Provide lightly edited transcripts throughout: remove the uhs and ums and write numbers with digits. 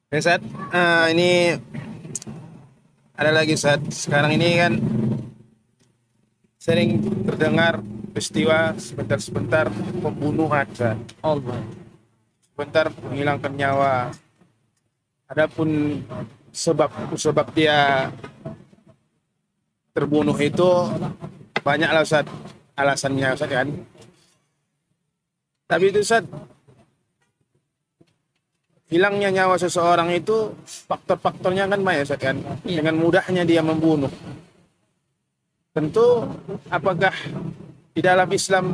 Ya, Sat. Ini ada lagi, Sat. Sekarang ini kan sering terdengar peristiwa sebentar-sebentar pembunuhan, Sat. Allah. Sebentar menghilangkan nyawa. Adapun sebab dia terbunuh itu banyaklah, Sat. Alasannya, Sat, kan. Tapi itu, Sat, hilangnya nyawa seseorang itu faktor-faktornya kan banyak, Sat, kan. Iya. Dengan mudahnya dia membunuh. Tentu, apakah di dalam Islam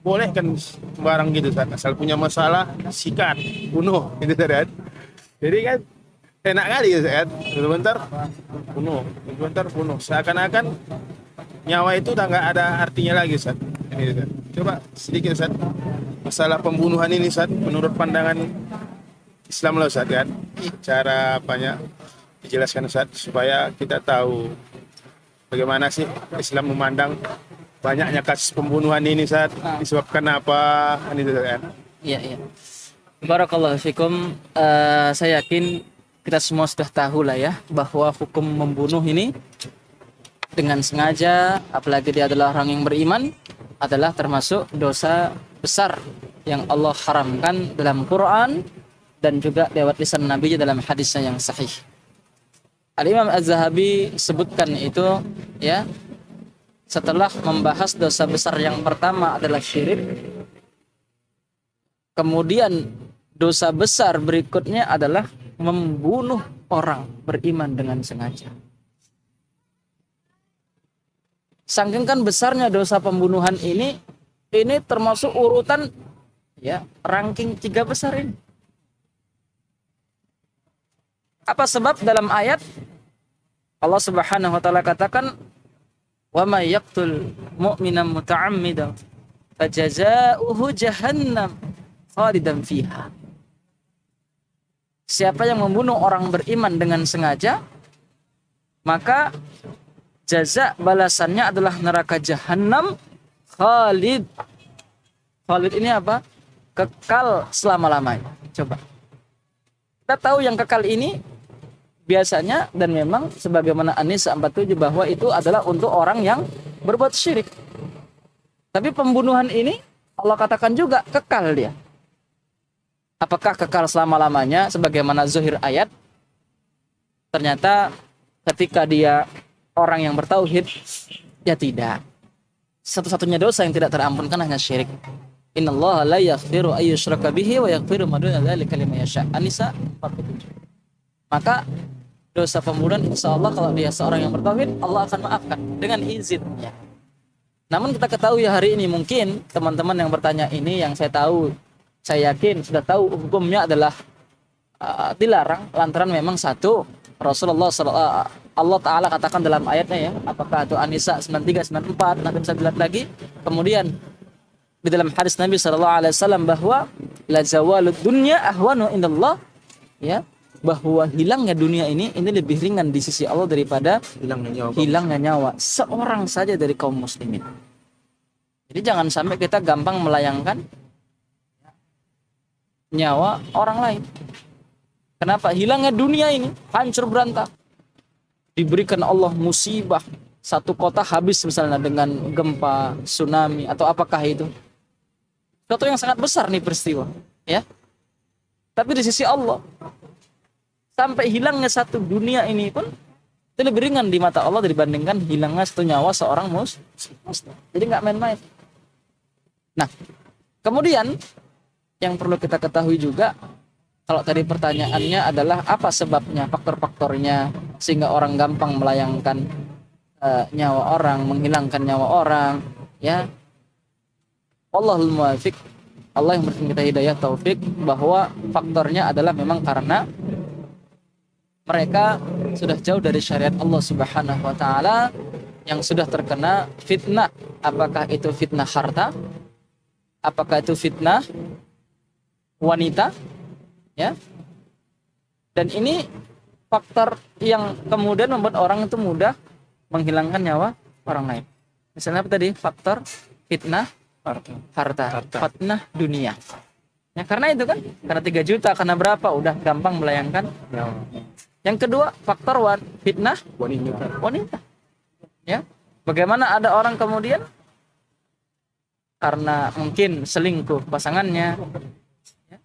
boleh kan sembarang gitu, Sat? Asal punya masalah sikat, bunuh gitu, kan. Jadi kan enak kali gitu, kan. Sebentar bunuh, sebentar bunuh, seakan-akan nyawa itu udah nggak ada artinya lagi, Sat. Ini, Sat. Coba sedikit, Sat, masalah pembunuhan ini, Sat, menurut pandangan Islam loh, Sat, kan. Cara apanya dijelaskan, Sat, supaya kita tahu bagaimana sih Islam memandang banyaknya kasus pembunuhan ini, saat disebabkan apa, kan itu, kan. Iya, iya. Barakallahu fikum. Saya yakin kita semua sudah tahu lah ya bahwa hukum membunuh ini dengan sengaja, apalagi dia adalah orang yang beriman, adalah termasuk dosa besar yang Allah haramkan dalam Quran dan juga lewat lisan Nabi dalam hadisnya yang sahih. Al-Imam Az-Zahabi sebutkan itu ya, setelah membahas dosa besar yang pertama adalah syirik, kemudian dosa besar berikutnya adalah membunuh orang beriman dengan sengaja. Saking kan besarnya dosa pembunuhan ini termasuk urutan ya ranking 3 besar ini. Apa sebab dalam ayat Allah Subhanahu wa taala katakan wa may yaqtul mu'minan muta'ammidan fajazaohu jahannam khalidan fiha. Siapa yang membunuh orang beriman dengan sengaja, maka jaza balasannya adalah neraka jahanam khalid. Khalid ini apa? Kekal selama-lamanya. Coba. Kita tahu yang kekal ini biasanya dan memang sebagaimana An-Nisa 47 bahwa itu adalah untuk orang yang berbuat syirik. Tapi pembunuhan ini Allah katakan juga kekal dia. Apakah kekal selama-lamanya sebagaimana zuhir ayat? Ternyata ketika dia orang yang bertauhid, ya tidak. Satu-satunya dosa yang tidak terampunkan hanya syirik. Innallaha la yaghfiru ayyushraka bihi wa yaghfiru ma duna dzalika liman yasha. An-Nisa 47. Maka dosa pembunuhan insya Allah kalau dia seorang yang bertauhid, Allah akan maafkan dengan izinnya. Namun kita ketahui hari ini mungkin teman-teman yang bertanya ini, yang saya tahu, saya yakin sudah tahu hukumnya adalah dilarang lantaran memang satu Rasulullah Allah Ta'ala katakan dalam ayatnya ya, apakah itu An-Nisa 93, 94, nanti bisa dilihat lagi. Kemudian di dalam hadis Nabi SAW bahwa la zawalud dunya ahwanu indallah, ya, bahwa hilangnya dunia ini lebih ringan di sisi Allah daripada hilangnya nyawa seorang saja dari kaum muslimin. Jadi jangan sampai kita gampang melayangkan nyawa orang lain. Kenapa? Hilangnya dunia ini hancur berantak. Diberikan Allah musibah, satu kota habis misalnya dengan gempa, tsunami atau apakah itu. Suatu yang sangat besar nih peristiwa, ya. Tapi di sisi Allah sampai hilangnya satu dunia ini pun itu lebih ringan di mata Allah dibandingkan hilangnya satu nyawa seorang muslim. Jadi nggak main-main. Nah, kemudian yang perlu kita ketahui juga, kalau tadi pertanyaannya adalah apa sebabnya, faktor-faktornya sehingga orang gampang melayangkan nyawa orang, menghilangkan nyawa orang, ya. Allahul muwaffiq, Allah yang memberikan kita hidayah taufik, bahwa faktornya adalah memang karena mereka sudah jauh dari syariat Allah Subhanahu wa taala, yang sudah terkena fitnah. Apakah itu fitnah harta? Apakah itu fitnah wanita? Ya. Dan ini faktor yang kemudian membuat orang itu mudah menghilangkan nyawa orang lain. Misalnya apa tadi? Faktor fitnah harta. Fitnah dunia. Ya karena itu kan, karena 3 juta, karena berapa, udah gampang melayangkan. Yang kedua, faktor fitnah wanita. Ya. Bagaimana ada orang kemudian karena mungkin selingkuh pasangannya, ya,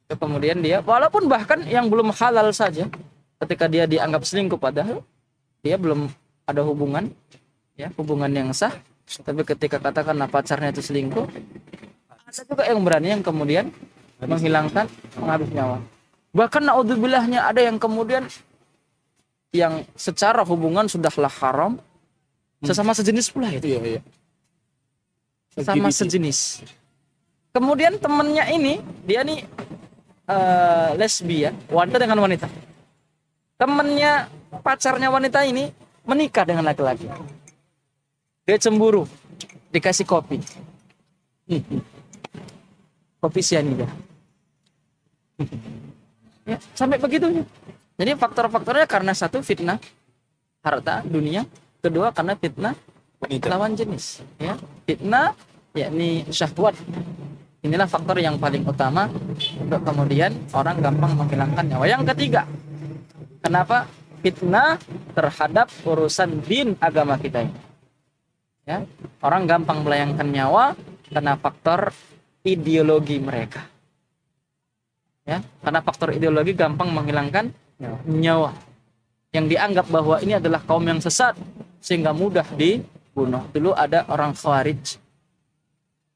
itu kemudian dia, walaupun bahkan yang belum halal saja, ketika dia dianggap selingkuh padahal dia belum ada hubungan, ya, hubungan yang sah, tapi ketika katakanlah pacarnya itu selingkuh, ada juga yang berani yang kemudian menghilangkan, menghabis nyawa. Bahkan naudzubillah-nya ada yang kemudian yang secara hubungan sudahlah haram, sesama sejenis pula itu. Iya. Sama sejenis. Kemudian temennya ini, dia nih lesbian, wanita dengan wanita. Temennya, pacarnya wanita ini menikah dengan laki-laki. Dia cemburu, dikasih kopi. Kopi sianida. Ya, sampai begitunya. Jadi faktor-faktornya karena satu, fitnah harta dunia, kedua karena fitnah lawan jenis, ya. Fitnah yakni syahwat. Inilah faktor yang paling utama untuk kemudian orang gampang menghilangkan nyawa. Yang ketiga, kenapa? Fitnah terhadap urusan din agama kita ini. Ya, orang gampang melayangkan nyawa karena faktor ideologi mereka. Ya, karena faktor ideologi gampang menghilangkan nyawa. Yang dianggap bahwa ini adalah kaum yang sesat sehingga mudah dibunuh. Dulu ada orang Khawarij.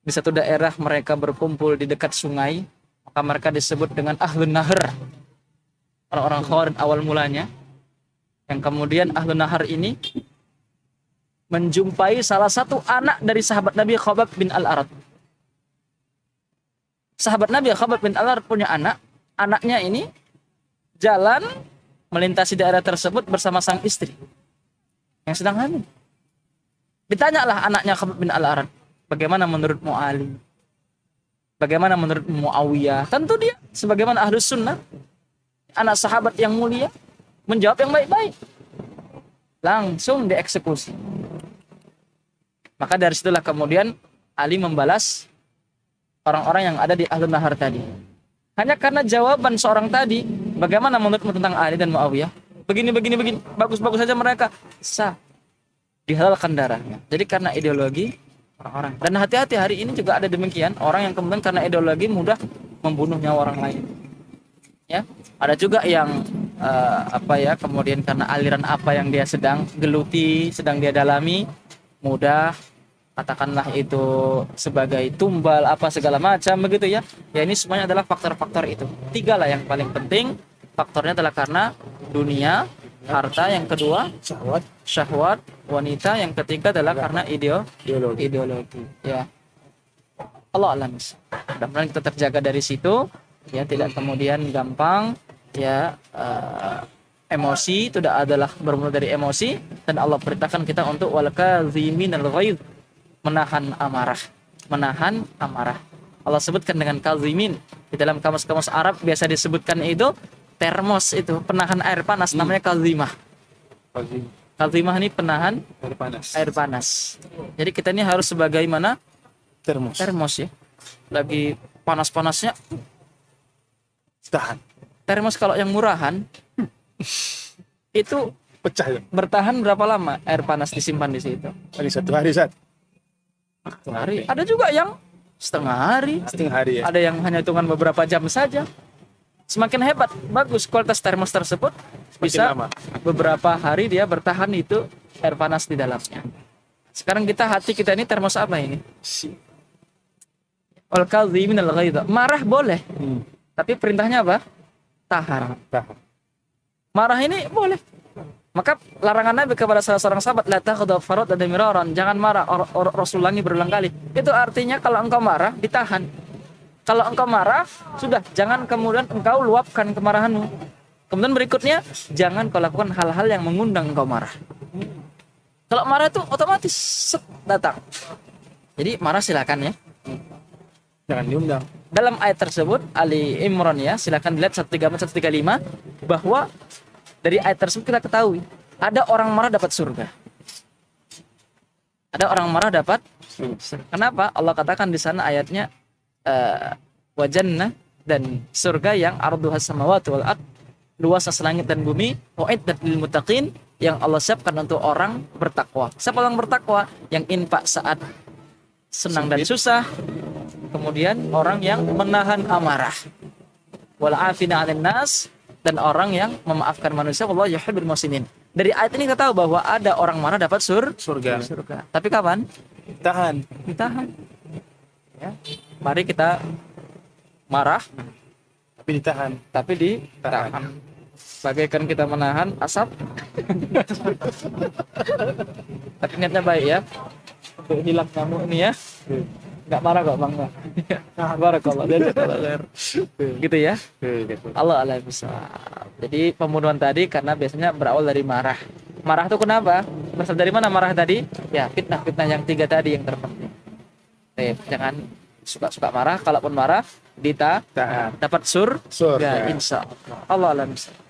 Di satu daerah mereka berkumpul di dekat sungai, maka mereka disebut dengan Ahlun Nahr. Orang-orang Khawarij awal mulanya, yang kemudian Ahlun Nahr ini menjumpai salah satu anak dari sahabat Nabi Khabbab bin Al-Arat. Sahabat Nabi Khabbab bin Al-Arat punya anak, anaknya ini jalan melintasi daerah tersebut bersama sang istri yang sedang hamil. Ditanyalah anaknya Khabbab bin Al-Arat, bagaimana menurutmu Ali? Bagaimana menurut Muawiyah? Tentu dia sebagaimana Ahlus Sunnah, anak sahabat yang mulia, menjawab yang baik-baik. Langsung dieksekusi. Maka dari situlah kemudian Ali membalas orang-orang yang ada di Ahlun Nahar tadi. Hanya karena jawaban seorang tadi, bagaimana menurutmu tentang Ali dan Muawiyah? Begini, bagus-bagus saja mereka. Sah. Dihalalkan darahnya. Jadi karena ideologi orang-orang. Dan hati-hati, hari ini juga ada demikian. Orang yang kemudian karena ideologi mudah membunuh nyawa orang lain. Ya, ada juga yang kemudian karena aliran apa yang dia sedang geluti, sedang dia dalami, mudah katakanlah itu sebagai tumbal apa segala macam begitu ya. Ya ini semuanya adalah faktor-faktor itu. 3 lah yang paling penting. Faktornya adalah karena dunia, harta, yang kedua syahwat wanita, yang ketiga adalah karena ideologi. Ya. Allah alam. Mudah-mudahan kita terjaga dari situ, ya, tidak kemudian gampang ya emosi, itu adalah bermula dari emosi, dan Allah perintahkan kita untuk wal kadziminal ghaidz, menahan amarah. Allah sebutkan dengan kadzimin. Di dalam kamus-kamus Arab biasa disebutkan itu termos, itu penahan air panas, namanya kadzimah. Kadzimah ini penahan air panas. Jadi kita ini harus sebagaimana termos ya. Lagi panas-panasnya tahan. Termos kalau yang murahan itu Pecah ya. bertahan berapa lama air panas disimpan di situ? Hari 1 hari Sat. Hari. Ada juga yang setengah hari. Ya. Ada yang hanya hitungan beberapa jam saja. Semakin hebat, bagus kualitas termos tersebut, bisa lama. beberapa hari dia bertahan itu air panas di dalamnya. Sekarang hati kita ini termos apa ini? Wal kadziminal ghaidz. Marah boleh. Tapi perintahnya apa? Tahan. Marah ini boleh. Maka larangan Nabi kepada salah seorang sahabat, la taghdab farad dan miraran, jangan marah. Rasul ulangi berulang kali. Itu artinya kalau engkau marah, ditahan. Kalau engkau marah, sudah, jangan kemudian engkau luapkan kemarahanmu. Kemudian berikutnya, jangan kau lakukan hal-hal yang mengundang engkau marah. Kalau marah itu otomatis datang. Jadi marah silakan ya. Jangan diundang. Dalam ayat tersebut Ali Imran ya, silakan dilihat 134 135, bahwa dari ayat tersebut kita ketahui ada orang marah dapat surga. Ada orang marah dapat surga. Kenapa? Allah katakan di sana ayatnya wa jannah, dan surga yang arduhas samawati wal ard, luasnya selangit dan bumi, uiddat lil muttaqin, yang Allah siapkan untuk orang bertakwa. Siapa orang bertakwa? Yang infak saat senang dan susah, kemudian orang yang menahan amarah, wal afina 'anil nas, dan orang yang memaafkan manusia. Wallahu yuhibbul muhsinin. Dari ayat ini kita tahu bahwa ada orang marah dapat Surga. surga. Tapi kapan? Tahan. Ditahan. Ya. Mari kita marah Tapi ditahan. tapi ditahan. Bagaikan kita menahan asap. Tapi niatnya baik ya. Untuk hilang nyamuk ini ya. Enggak marah kok Bang. Barakallah. Gitu ya. Allah alam bisawab. Jadi pembunuhan tadi karena biasanya berawal dari marah. Marah itu kenapa? Berasal dari mana marah tadi? Ya, fitnah-fitnah yang 3 tadi yang terpenting. Jangan suka-suka marah. Kalaupun marah, Tahan. dapat surga Surga. insya Allah. Allah alam bisawab.